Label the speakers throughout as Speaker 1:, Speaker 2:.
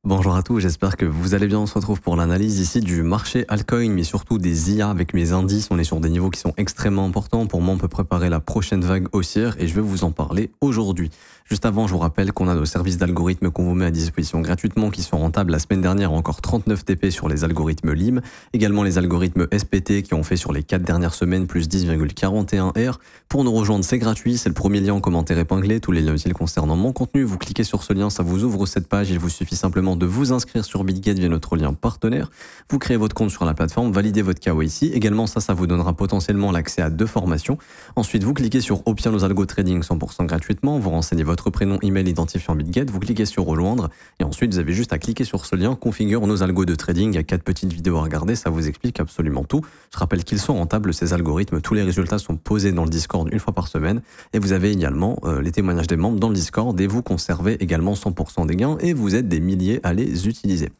Speaker 1: Bonjour à tous, j'espère que vous allez bien. On se retrouve pour l'analyse ici du marché altcoin, mais surtout des IA avec mes indices. On est sur des niveaux qui sont extrêmement importants. Pour moi, on peut préparer la prochaine vague haussière et je vais vous en parler aujourd'hui. Juste avant, je vous rappelle qu'on a nos services d'algorithmes qu'on vous met à disposition gratuitement qui sont rentables. La semaine dernière, encore 39 TP sur les algorithmes LIM. Également les algorithmes SPT qui ont fait sur les 4 dernières semaines plus 10,41 R. Pour nous rejoindre, c'est gratuit. C'est le premier lien en commentaire épinglé. Tous les liens utiles concernant mon contenu. Vous cliquez sur ce lien, ça vous ouvre cette page. Il vous suffit simplement de vous inscrire sur BitGet via notre lien partenaire. Vous créez votre compte sur la plateforme, validez votre KYC. Également, ça vous donnera potentiellement l'accès à 2 formations. Ensuite, vous cliquez sur Obtient nos algo trading 100% gratuitement. Vous renseignez votre prénom, email, identifiant BitGet. Vous cliquez sur rejoindre. Et ensuite, vous avez juste à cliquer sur ce lien, configure nos algos de trading. Il y a 4 petites vidéos à regarder. Ça vous explique absolument tout. Je rappelle qu'ils sont rentables, ces algorithmes. Tous les résultats sont posés dans le Discord une fois par semaine. Et vous avez également les témoignages des membres dans le Discord. Et vous conservez également 100% des gains. Et vous êtes des milliers à les utiliser.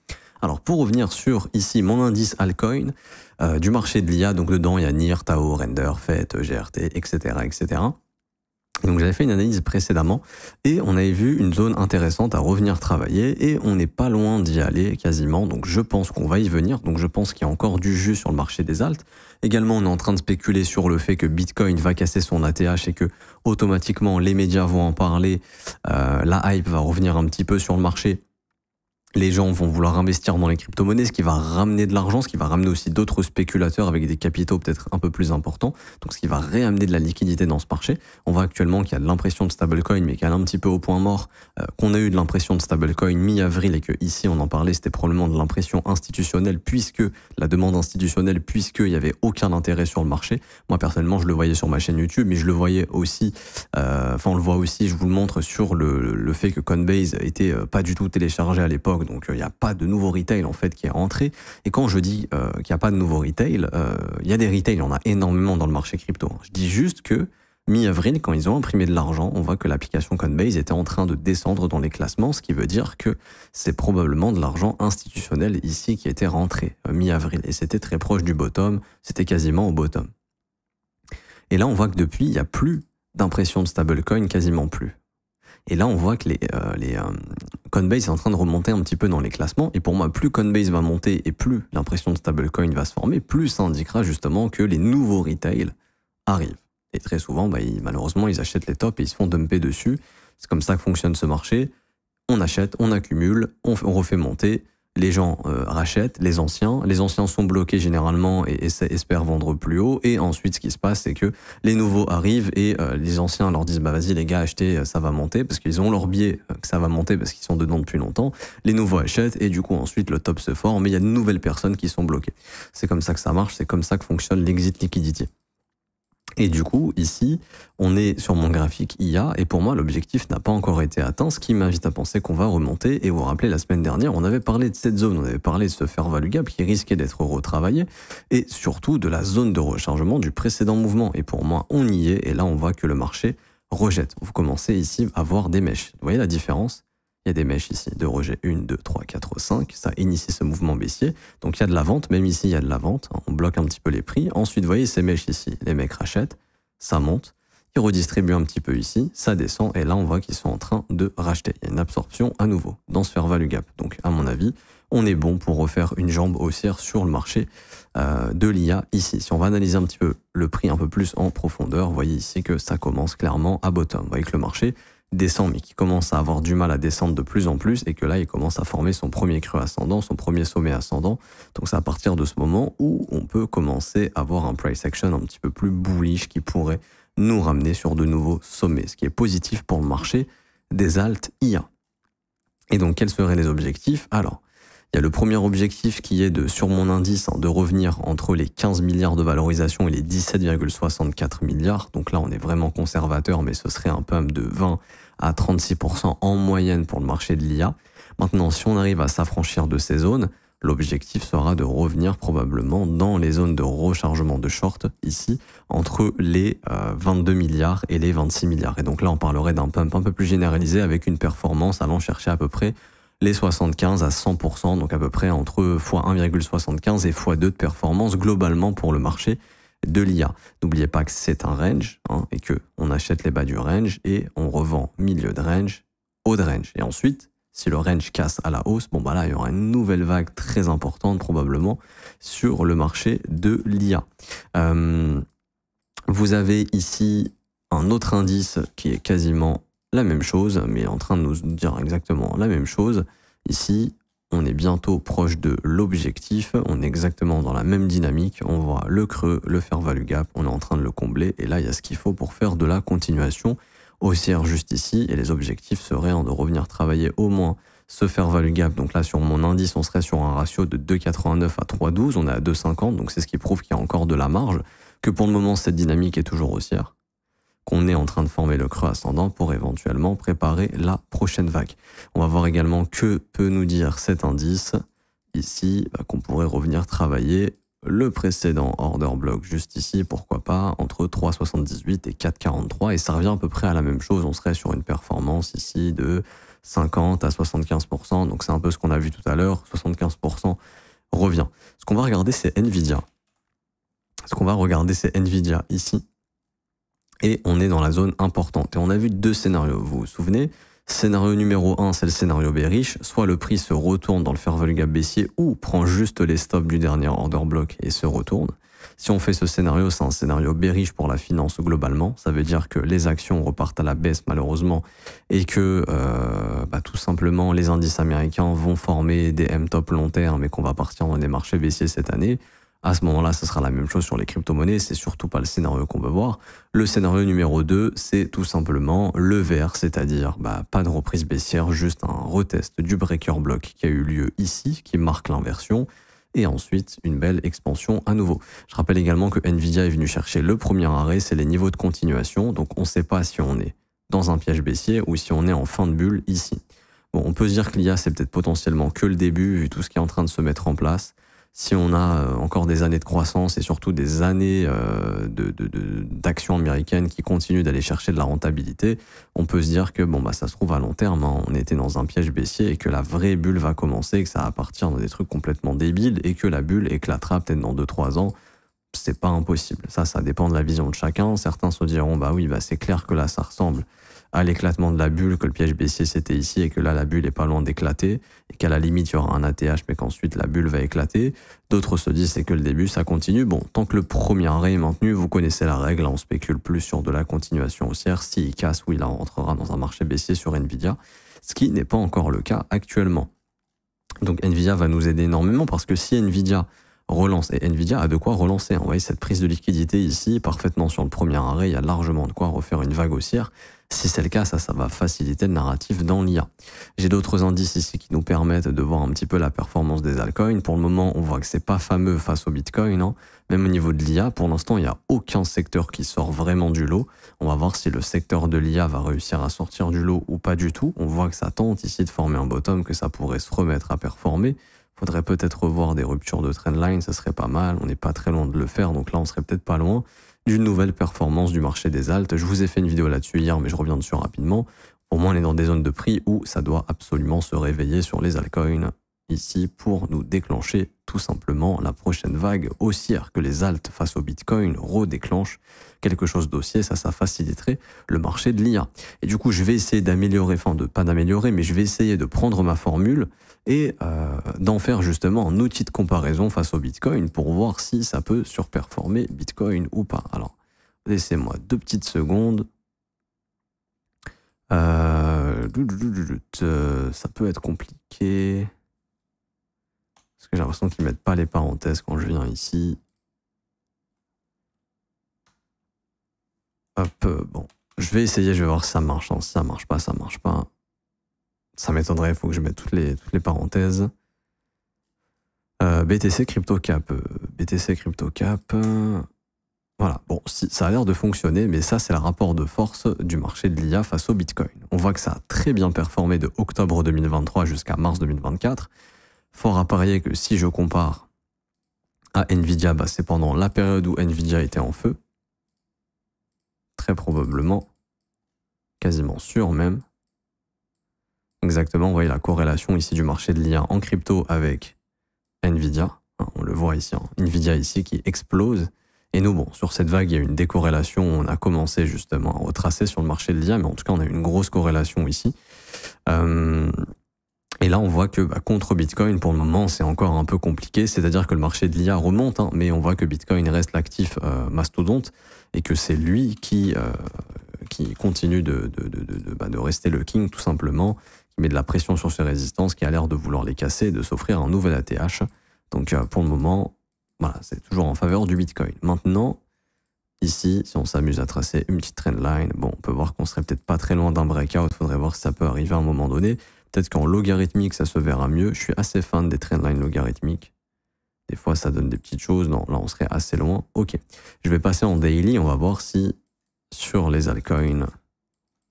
Speaker 1: Alors pour revenir sur ici mon indice altcoin du marché de l'IA, donc dedans il y a NIR, Tao, Render, FET, GRT, etc. etc. Et donc j'avais fait une analyse précédemment et on avait vu une zone intéressante à revenir travailler et on n'est pas loin d'y aller quasiment, donc je pense qu'on va y venir, donc je pense qu'il y a encore du jus sur le marché des alts. Également on est en train de spéculer sur le fait que Bitcoin va casser son ATH et que automatiquement les médias vont en parler, la hype va revenir un petit peu sur le marché. Les gens vont vouloir investir dans les crypto-monnaies, ce qui va ramener de l'argent, ce qui va ramener aussi d'autres spéculateurs avec des capitaux peut-être un peu plus importants, donc ce qui va réamener de la liquidité dans ce marché. On voit actuellement qu'il y a de l'impression de stablecoin, mais qu'il y a un petit peu au point mort, qu'on a eu de l'impression de stablecoin mi-avril et que ici on en parlait, c'était probablement de l'impression institutionnelle, puisque la demande institutionnelle, puisqu'il n'y avait aucun intérêt sur le marché. Moi personnellement, je le voyais sur ma chaîne YouTube, mais je le voyais aussi, on le voit aussi, je vous le montre sur le fait que Coinbase était pas du tout téléchargé à l'époque. Donc il n'y a pas de nouveau retail en fait qui est rentré. Et quand je dis qu'il n'y a pas de nouveau retail, il y a des retails, il y en a énormément dans le marché crypto. Je dis juste que mi-avril, quand ils ont imprimé de l'argent, on voit que l'application Coinbase était en train de descendre dans les classements, ce qui veut dire que c'est probablement de l'argent institutionnel ici qui était rentré mi-avril. Et c'était très proche du bottom, c'était quasiment au bottom. Et là on voit que depuis, il n'y a plus d'impression de stablecoin, quasiment plus. Et là, on voit que Coinbase est en train de remonter un petit peu dans les classements. Et pour moi, plus Coinbase va monter et plus l'impression de stablecoin va se former, plus ça indiquera justement que les nouveaux retail arrivent. Et très souvent, malheureusement, ils achètent les tops et ils se font dumper dessus. C'est comme ça que fonctionne ce marché. On achète, on accumule, on refait monter. Les gens rachètent, les anciens sont bloqués généralement et espèrent vendre plus haut. Et ensuite, ce qui se passe, c'est que les nouveaux arrivent et les anciens leur disent vas-y les gars, achetez, ça va monter, parce qu'ils ont leur biais que ça va monter parce qu'ils sont dedans depuis longtemps. Les nouveaux achètent et du coup ensuite le top se forme, mais il y a de nouvelles personnes qui sont bloquées. C'est comme ça que ça marche, c'est comme ça que fonctionne l'exit liquidity. Et du coup, ici, on est sur mon graphique IA, et pour moi, l'objectif n'a pas encore été atteint, ce qui m'invite à penser qu'on va remonter. Et vous vous rappelez, la semaine dernière, on avait parlé de cette zone, on avait parlé de ce fair value gap qui risquait d'être retravaillé, et surtout de la zone de rechargement du précédent mouvement. Et pour moi, on y est, et là, on voit que le marché rejette. Vous commencez ici à voir des mèches. Vous voyez la différence ? Il y a des mèches ici de rejet 1, 2, 3, 4, 5. Ça initie ce mouvement baissier. Donc il y a de la vente, même ici il y a de la vente. On bloque un petit peu les prix. Ensuite, vous voyez ces mèches ici. Les mecs rachètent, ça monte. Ils redistribuent un petit peu ici, ça descend. Et là, on voit qu'ils sont en train de racheter. Il y a une absorption à nouveau dans ce fair value gap. Donc à mon avis, on est bon pour refaire une jambe haussière sur le marché de l'IA ici. Si on va analyser un petit peu le prix un peu plus en profondeur, vous voyez ici que ça commence clairement à bottom. Vous voyez que le marché descend, mais qui commence à avoir du mal à descendre de plus en plus et que là, il commence à former son premier creux ascendant, son premier sommet ascendant. Donc c'est à partir de ce moment où on peut commencer à avoir un price action un petit peu plus bullish qui pourrait nous ramener sur de nouveaux sommets, ce qui est positif pour le marché des alt IA. Et donc, quels seraient les objectifs? Alors, il y a le premier objectif qui est sur mon indice, de revenir entre les 15 milliards de valorisation et les 17,64 milliards. Donc là, on est vraiment conservateur, mais ce serait un pump de 20 à 36% en moyenne pour le marché de l'IA. Maintenant, si on arrive à s'affranchir de ces zones, l'objectif sera de revenir probablement dans les zones de rechargement de short, ici, entre les 22 milliards et les 26 milliards. Et donc là, on parlerait d'un pump un peu plus généralisé avec une performance allant chercher à peu près les 75 à 100%, donc à peu près entre x1,75 et x2 de performance globalement pour le marché de l'IA. N'oubliez pas que c'est un range et que on achète les bas du range et on revend milieu de range, haut de range. Et ensuite, Si le range casse à la hausse, bon bah là il y aura une nouvelle vague très importante probablement sur le marché de l'IA. Vous avez ici un autre indice qui est quasiment la même chose, mais en train de nous dire exactement la même chose. Ici, on est bientôt proche de l'objectif, on est exactement dans la même dynamique, on voit le creux, le fair value gap, on est en train de le combler, et là il y a ce qu'il faut pour faire de la continuation haussière juste ici, et les objectifs seraient de revenir travailler au moins ce fair value gap. Donc là sur mon indice, on serait sur un ratio de 2,89 à 3,12, on est à 2,50, donc c'est ce qui prouve qu'il y a encore de la marge, que pour le moment cette dynamique est toujours haussière, qu'on est en train de former le creux ascendant pour éventuellement préparer la prochaine vague. On va voir également que peut nous dire cet indice ici, qu'on pourrait revenir travailler le précédent order block juste ici, pourquoi pas, entre 3,78 et 4,43, et ça revient à peu près à la même chose, on serait sur une performance ici de 50 à 75%, donc c'est un peu ce qu'on a vu tout à l'heure, 75% revient. Ce qu'on va regarder, c'est Nvidia. Ce qu'on va regarder, c'est Nvidia ici. Et on est dans la zone importante. Et on a vu deux scénarios, vous vous souvenez? Scénario numéro 1, c'est le scénario bearish. Soit le prix se retourne dans le fair value gap baissier ou prend juste les stops du dernier order block et se retourne. Si on fait ce scénario, c'est un scénario bearish pour la finance globalement. Ça veut dire que les actions repartent à la baisse malheureusement et que tout simplement les indices américains vont former des M-top long terme et qu'on va partir dans des marchés baissiers cette année. À ce moment-là, ce sera la même chose sur les crypto-monnaies, c'est surtout pas le scénario qu'on veut voir. Le scénario numéro 2, c'est tout simplement le vert, c'est-à-dire pas de reprise baissière, juste un retest du breaker block qui a eu lieu ici, qui marque l'inversion, et ensuite une belle expansion à nouveau. Je rappelle également que Nvidia est venu chercher le premier arrêt, c'est les niveaux de continuation, donc on ne sait pas si on est dans un piège baissier ou si on est en fin de bulle ici. Bon, on peut se dire que l'IA, c'est peut-être potentiellement que le début, vu tout ce qui est en train de se mettre en place. Si on a encore des années de croissance et surtout des années d'actions américaines qui continuent d'aller chercher de la rentabilité, on peut se dire que ça se trouve à long terme, on était dans un piège baissier et que la vraie bulle va commencer, que ça va partir dans des trucs complètement débiles et que la bulle éclatera peut-être dans 2-3 ans. C'est pas impossible. Ça dépend de la vision de chacun. Certains se diront, c'est clair que là, ça ressemble à l'éclatement de la bulle, que le piège baissier c'était ici et que là, la bulle est pas loin d'éclater et qu'à la limite, il y aura un ATH, mais qu'ensuite, la bulle va éclater. D'autres se disent, c'est que le début, ça continue. Bon, tant que le premier arrêt est maintenu, vous connaissez la règle, on spécule plus sur de la continuation haussière. S'il casse, oui, là, on rentrera dans un marché baissier sur Nvidia, ce qui n'est pas encore le cas actuellement. Donc, Nvidia va nous aider énormément parce que si Nvidia relance, et Nvidia a de quoi relancer. Vous voyez cette prise de liquidité ici, parfaitement sur le premier arrêt, il y a largement de quoi refaire une vague haussière. Si c'est le cas, ça va faciliter le narratif dans l'IA. J'ai d'autres indices ici qui nous permettent de voir un petit peu la performance des altcoins. Pour le moment, on voit que c'est pas fameux face au Bitcoin, hein. Même au niveau de l'IA, pour l'instant, il n'y a aucun secteur qui sort vraiment du lot. On va voir si le secteur de l'IA va réussir à sortir du lot ou pas du tout. On voit que ça tente ici de former un bottom, que ça pourrait se remettre à performer. Faudrait peut-être revoir des ruptures de trendline, ça serait pas mal. On n'est pas très loin de le faire, donc là, on serait peut-être pas loin d'une nouvelle performance du marché des alts. Je vous ai fait une vidéo là-dessus hier, mais je reviens dessus rapidement. Pour moi, on est dans des zones de prix où ça doit absolument se réveiller sur les altcoins ici pour nous déclencher tout simplement la prochaine vague haussière, que les alts face au Bitcoin redéclenchent quelque chose d'haussier. Ça faciliterait le marché de l'IA. Et du coup, je vais essayer d'améliorer, pas d'améliorer, mais je vais essayer de prendre ma formule et d'en faire justement un outil de comparaison face au Bitcoin pour voir si ça peut surperformer Bitcoin ou pas. Alors, laissez-moi 2 petites secondes. Ça peut être compliqué. Parce que j'ai l'impression qu'ils ne mettent pas les parenthèses quand je viens ici. Hop, bon. Je vais essayer, je vais voir si ça marche. Si ça marche pas, ça marche pas. Ça m'étonnerait, il faut que je mette toutes les parenthèses. BTC CryptoCap. BTC CryptoCap. Voilà, bon, ça a l'air de fonctionner, mais ça, c'est le rapport de force du marché de l'IA face au Bitcoin. On voit que ça a très bien performé de octobre 2023 jusqu'à mars 2024. Fort à parier que si je compare à Nvidia, c'est pendant la période où Nvidia était en feu. Très probablement, quasiment sûr même. Exactement, vous voyez la corrélation ici du marché de l'IA en crypto avec Nvidia. On le voit ici, Nvidia ici qui explose. Et nous, bon, sur cette vague, il y a une décorrélation. On a commencé justement à retracer sur le marché de l'IA, mais en tout cas, on a eu une grosse corrélation ici. Et là, on voit que contre Bitcoin, pour le moment, c'est encore un peu compliqué. C'est-à-dire que le marché de l'IA remonte, hein, mais on voit que Bitcoin reste l'actif mastodonte et que c'est lui qui continue de rester le king, tout simplement, qui met de la pression sur ses résistances, qui a l'air de vouloir les casser et de s'offrir un nouvel ATH. Donc, pour le moment, voilà, c'est toujours en faveur du Bitcoin. Maintenant, ici, si on s'amuse à tracer une petite trendline, bon, on peut voir qu'on serait peut-être pas très loin d'un breakout. Il faudrait voir si ça peut arriver à un moment donné. Peut-être qu'en logarithmique, ça se verra mieux. Je suis assez fan des trendlines logarithmiques. Des fois, ça donne des petites choses. Non, là, on serait assez loin. Ok. Je vais passer en daily. On va voir si, sur les altcoins,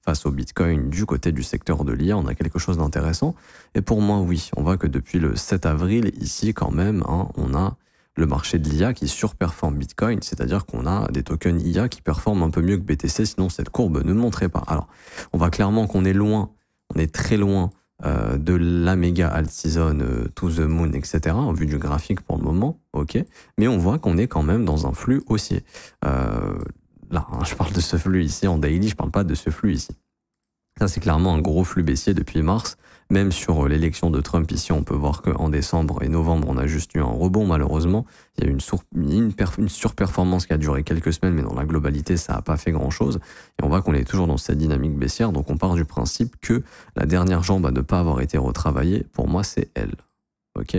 Speaker 1: face au Bitcoin, du côté du secteur de l'IA, on a quelque chose d'intéressant. Et pour moi, oui. On voit que depuis le 7 avril, ici, quand même, hein, on a le marché de l'IA qui surperforme Bitcoin. C'est-à-dire qu'on a des tokens IA qui performent un peu mieux que BTC. Sinon, cette courbe ne montrait pas. Alors, on voit clairement qu'on est loin. On est très loin de la méga alt season to the moon, etc. En vue du graphique pour le moment, ok. Mais on voit qu'on est quand même dans un flux haussier. Là, hein, je parle de ce flux ici en daily, je parle pas de ce flux ici. Ça, c'est clairement un gros flux baissier depuis mars. Même sur l'élection de Trump ici, on peut voir qu'en décembre et novembre, on a juste eu un rebond malheureusement. Il y a eu une surperformance qui a duré quelques semaines, mais dans la globalité, ça n'a pas fait grand-chose. Et on voit qu'on est toujours dans cette dynamique baissière. Donc on part du principe que la dernière jambe à ne pas avoir été retravaillée, pour moi, c'est elle. Ok,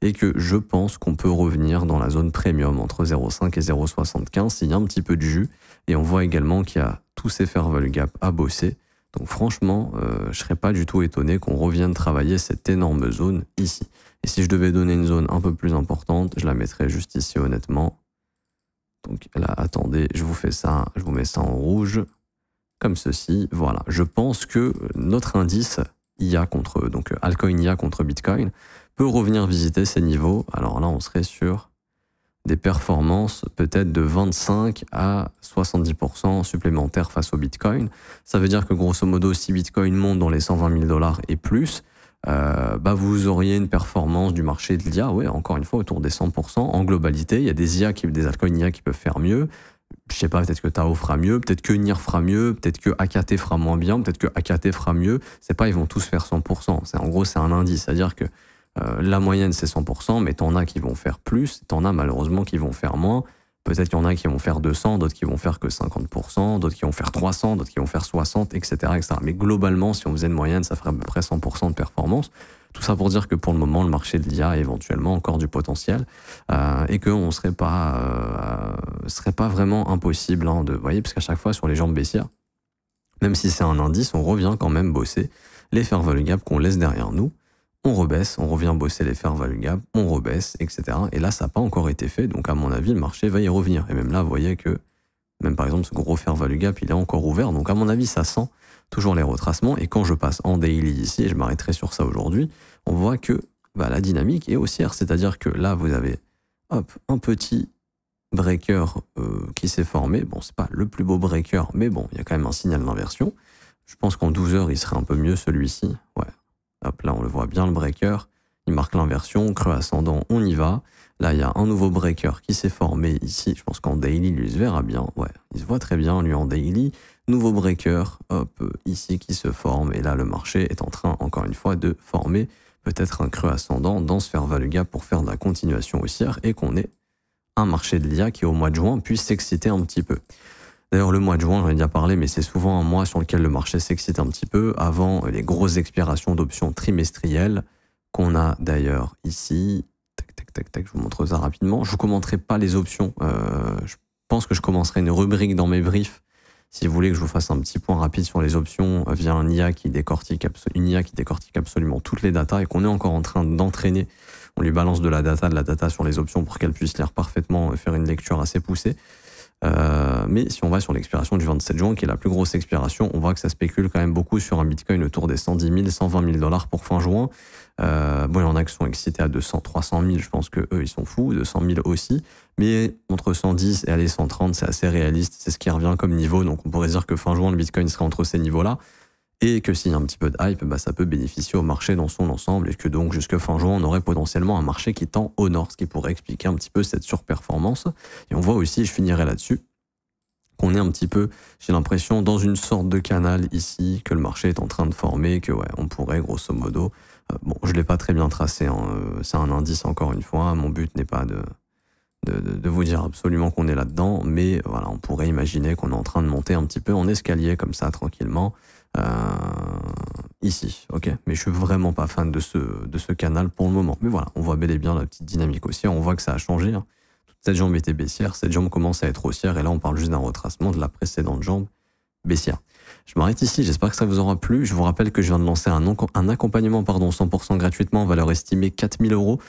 Speaker 1: et que je pense qu'on peut revenir dans la zone premium entre 0,5 et 0,75 s'il y a un petit peu de jus. Et on voit également qu'il y a tous ces fair value gap à bosser. Donc franchement, je ne serais pas du tout étonné qu'on revienne travailler cette énorme zone ici. Et si je devais donner une zone un peu plus importante, je la mettrais juste ici honnêtement. Donc là, attendez, je vous fais ça, je vous mets ça en rouge, comme ceci. Voilà, je pense que notre indice IA contre, donc altcoin IA contre Bitcoin peut revenir visiter ces niveaux. Alors là, on serait sur des performances peut-être de 25 à 70% supplémentaires face au Bitcoin. Ça veut dire que grosso modo, si Bitcoin monte dans les 120 000 $ et plus, vous auriez une performance du marché de l'IA, ouais, encore une fois, autour des 100%. En globalité, il y a des altcoins IA qui peuvent faire mieux. Je sais pas, peut-être que Tao fera mieux, peut-être que NIR fera mieux, peut-être que AKT fera moins bien, peut-être que AKT fera mieux. C'est pas, ils vont tous faire 100%. En gros, c'est un indice. C'est-à-dire que la moyenne, c'est 100%, mais t'en as qui vont faire plus, t'en as malheureusement qui vont faire moins. Peut-être qu'il y en a qui vont faire 200, d'autres qui vont faire que 50%, d'autres qui vont faire 300, d'autres qui vont faire 60, etc., etc. Mais globalement, si on faisait une moyenne, ça ferait à peu près 100% de performance. Tout ça pour dire que pour le moment, le marché de l'IA a éventuellement encore du potentiel et qu'on ne serait pas vraiment impossible de... Vous voyez, parce qu'à chaque fois, sur les jambes baissières, même si c'est un indice, on revient quand même bosser les fair value gap qu'on laisse derrière nous. On rebaisse, on revient bosser les fair value gap, on rebaisse, etc. Et là, ça n'a pas encore été fait, donc à mon avis, le marché va y revenir. Et même là, vous voyez que, même par exemple, ce gros fair value gap, il est encore ouvert, donc à mon avis, ça sent toujours les retracements. Et quand je passe en daily ici, et je m'arrêterai sur ça aujourd'hui, on voit que la dynamique est haussière, c'est-à-dire que là, vous avez un petit breaker qui s'est formé. Bon, c'est pas le plus beau breaker, mais bon, il y a quand même un signal d'inversion. Je pense qu'en 12 heures, il serait un peu mieux celui-ci. Ouais. Hop, là, on le voit bien, le breaker. Il marque l'inversion, creux ascendant, on y va. Là, il y a un nouveau breaker qui s'est formé ici. Je pense qu'en daily, lui, il se verra bien. Ouais, il se voit très bien, lui, en daily. Nouveau breaker, hop, ici, qui se forme. Et là, le marché est en train, encore une fois, de former peut-être un creux ascendant dans ce fair value gap pour faire de la continuation haussière et qu'on ait un marché de l'IA qui, au mois de juin, puisse s'exciter un petit peu. D'ailleurs, le mois de juin, j'en ai déjà parlé, mais c'est souvent un mois sur lequel le marché s'excite un petit peu avant les grosses expirations d'options trimestrielles qu'on a d'ailleurs ici. Tac, tac, tac, tac, je vous montre ça rapidement. Je ne vous commenterai pas les options. Je pense que je commencerai une rubrique dans mes briefs. Si vous voulez que je vous fasse un petit point rapide sur les options via une IA qui décortique absolument toutes les datas et qu'on est encore en train d'entraîner. On lui balance de la data sur les options pour qu'elle puisse lire parfaitement, faire une lecture assez poussée. Mais si on va sur l'expiration du 27 juin, qui est la plus grosse expiration, on voit que ça spécule quand même beaucoup sur un Bitcoin autour des 110 000, 120 000 $ pour fin juin. Bon, il y en a qui sont excités à 200, 300 000, je pense que eux ils sont fous, 200 000 aussi. Mais entre 110 et aller 130, c'est assez réaliste, c'est ce qui revient comme niveau. Donc on pourrait dire que fin juin, le Bitcoin sera entre ces niveaux-là. Et que s'il y a un petit peu de hype, ça peut bénéficier au marché dans son ensemble, et que donc jusque fin juin, on aurait potentiellement un marché qui tend au nord, ce qui pourrait expliquer un petit peu cette surperformance. Et on voit aussi, je finirai là-dessus, qu'on est un petit peu, j'ai l'impression, dans une sorte de canal ici, que le marché est en train de former, que ouais, on pourrait grosso modo Bon, je l'ai pas très bien tracé, hein. C'est un indice encore une fois. Mon but n'est pas de vous dire absolument qu'on est là-dedans, mais voilà, on pourrait imaginer qu'on est en train de monter un petit peu en escalier comme ça tranquillement ici, ok. Mais je suis vraiment pas fan de ce canal pour le moment. Mais voilà, on voit bel et bien la petite dynamique haussière. On voit que ça a changé, hein. Toute cette jambe était baissière, cette jambe commence à être haussière et là on parle juste d'un retracement de la précédente jambe baissière. Je m'arrête ici, j'espère que ça vous aura plu. Je vous rappelle que je viens de lancer un accompagnement 100% gratuitement, valeur estimée 4000 euros.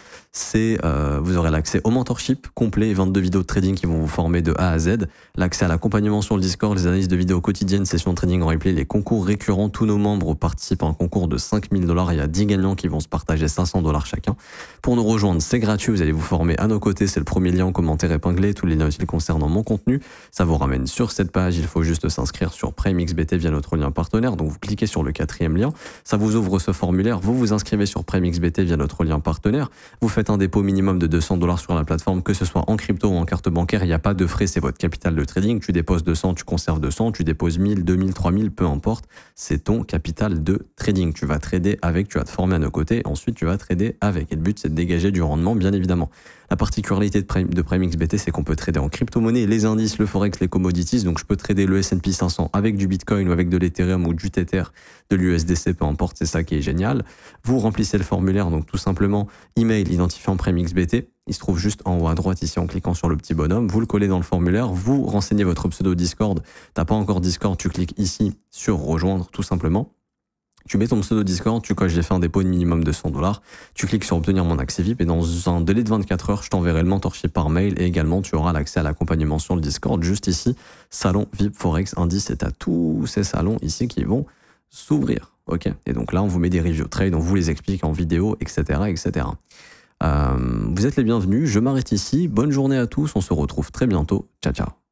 Speaker 1: Vous aurez l'accès au mentorship complet, 22 vidéos de trading qui vont vous former de A à Z, l'accès à l'accompagnement sur le Discord, les analyses de vidéos quotidiennes, sessions de trading en replay, les concours récurrents. Tous nos membres participent à un concours de 5000 $. Il y a 10 gagnants qui vont se partager 500 $ chacun. Pour nous rejoindre, c'est gratuit, vous allez vous former à nos côtés, c'est le premier lien en commentaire épinglé, tous les liens utiles concernant mon contenu. Ça vous ramène sur cette page, il faut juste s'inscrire sur PrimeXBT via notre lien partenaire. Donc vous cliquez sur le 4e lien, ça vous ouvre ce formulaire, vous vous inscrivez sur PrimeXBT via notre lien partenaire, vous faites un dépôt minimum de 200 $ sur la plateforme, que ce soit en crypto ou en carte bancaire, il n'y a pas de frais, c'est votre capital de trading. Tu déposes 200, tu conserves 200, tu déposes 1000, 2000, 3000, peu importe, c'est ton capital de trading. Tu vas trader avec, tu vas te former à nos côtés, ensuite tu vas trader avec. Et le but c'est de dégager du rendement, bien évidemment. La particularité de PrimeXBT, c'est qu'on peut trader en crypto-monnaie, les indices, le forex, les commodities. Donc je peux trader le S&P 500 avec du Bitcoin ou avec de l'Ethereum ou du Tether, de l'USDC, peu importe, c'est ça qui est génial. Vous remplissez le formulaire, donc tout simplement email identifiant PrimeXBT. Il se trouve juste en haut à droite ici en cliquant sur le petit bonhomme. Vous le collez dans le formulaire, vous renseignez votre pseudo Discord. T'as pas encore Discord, tu cliques ici sur rejoindre tout simplement. Tu mets ton pseudo Discord, tu coches j'ai fait un dépôt de minimum de 100 $, tu cliques sur obtenir mon accès VIP et dans un délai de 24 heures, je t'enverrai le mentorship par mail et également tu auras l'accès à l'accompagnement sur le Discord juste ici, salon VIP Forex Indice, et t'as tous ces salons ici qui vont s'ouvrir, ok. Et donc là, on vous met des review trade, on vous les explique en vidéo, etc., etc. Vous êtes les bienvenus, je m'arrête ici, bonne journée à tous, on se retrouve très bientôt, ciao ciao.